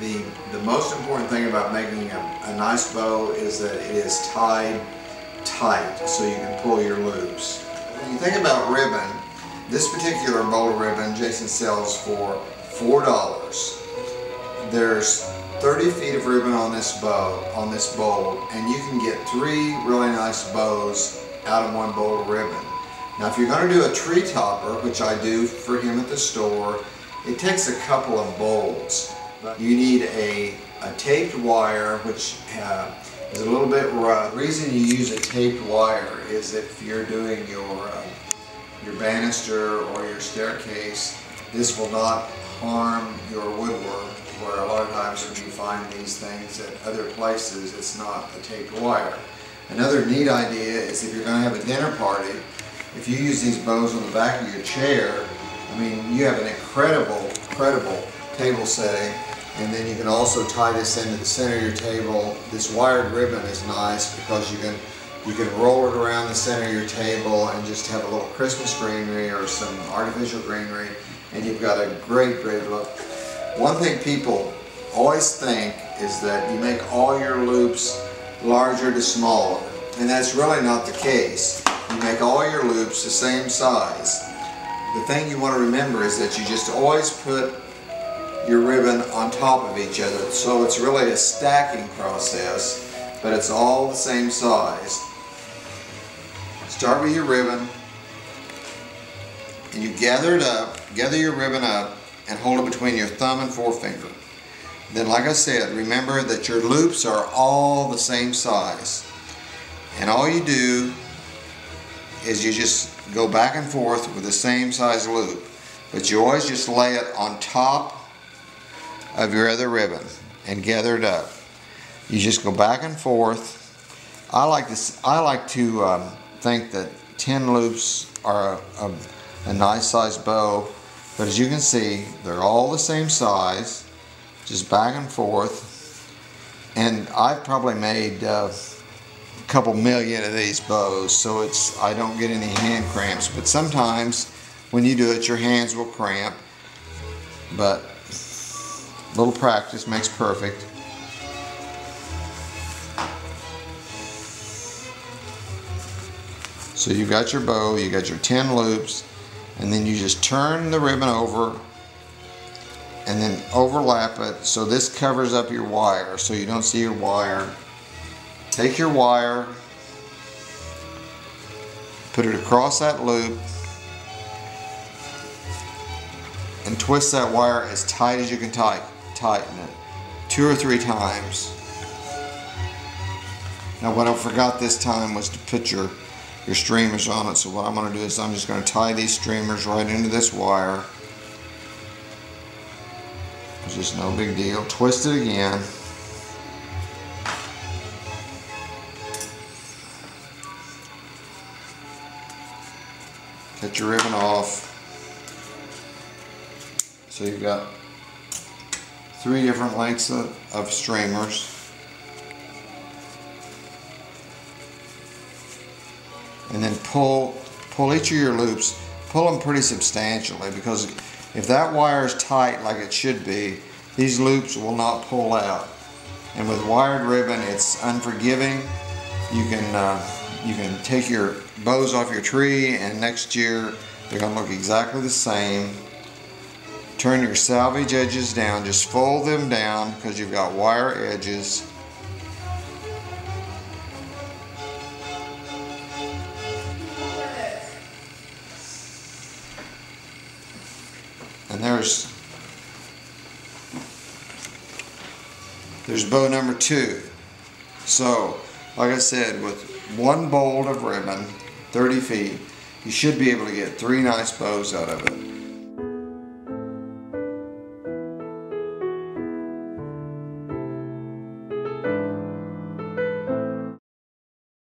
The most important thing about making a nice bow is that it is tied tight so you can pull your loops. When you think about ribbon, this particular bowl of ribbon Jason sells for $4. There's 30 feet of ribbon on this bowl, and you can get 3 really nice bows out of one bowl of ribbon. Now if you're going to do a tree topper, which I do for him at the store, it takes a couple of bowls. You need a taped wire, which is a little bit rough. The reason you use a taped wire is if you're doing your banister or your staircase, this will not harm your woodwork, where a lot of times when you find these things at other places, it's not a taped wire. Another neat idea is if you're going to have a dinner party, if you use these bows on the back of your chair, I mean, you have an incredible table setting, and then you can also tie this into the center of your table. This wired ribbon is nice because you can roll it around the center of your table and just have a little Christmas greenery or some artificial greenery, and you've got a great look. One thing people always think is that you make all your loops larger to smaller, and that's really not the case. You make all your loops the same size. The thing you want to remember is that you just always put your ribbon on top of each other, so it's really a stacking process, but it's all the same size. Start with your ribbon, and you gather your ribbon up and hold it between your thumb and forefinger. Then, like I said, remember that your loops are all the same size, and all you do is you just go back and forth with the same size loop, but you always just lay it on top of your other ribbon and gather it up. You just go back and forth. I like to think that 10 loops are a nice size bow, but as you can see, they're all the same size, just back and forth. And I've probably made a couple million of these bows, so I don't get any hand cramps. But sometimes when you do it, your hands will cramp, but a little practice makes perfect. So you've got your bow, you got your 10 loops, and then you just turn the ribbon over and then overlap it so this covers up your wire so you don't see your wire. Take your wire, put it across that loop, and twist that wire as tight as you can tighten it 2 or 3 times. Now what I forgot this time was to put your streamers on it, so what I'm going to do is I'm just going to tie these streamers right into this wire. It's just no big deal. Twist it again. Cut your ribbon off. So you've got 3 different lengths of streamers. And then pull each of your loops, pull them pretty substantially, because if that wire is tight like it should be, these loops will not pull out. And with wired ribbon, it's unforgiving. You can take your bows off your tree, and next year they're going to look exactly the same. Turn your salvage edges down, just fold them down because you've got wire edges. And there's bow number 2. So, like I said, with one bolt of ribbon, 30 feet, you should be able to get 3 nice bows out of it.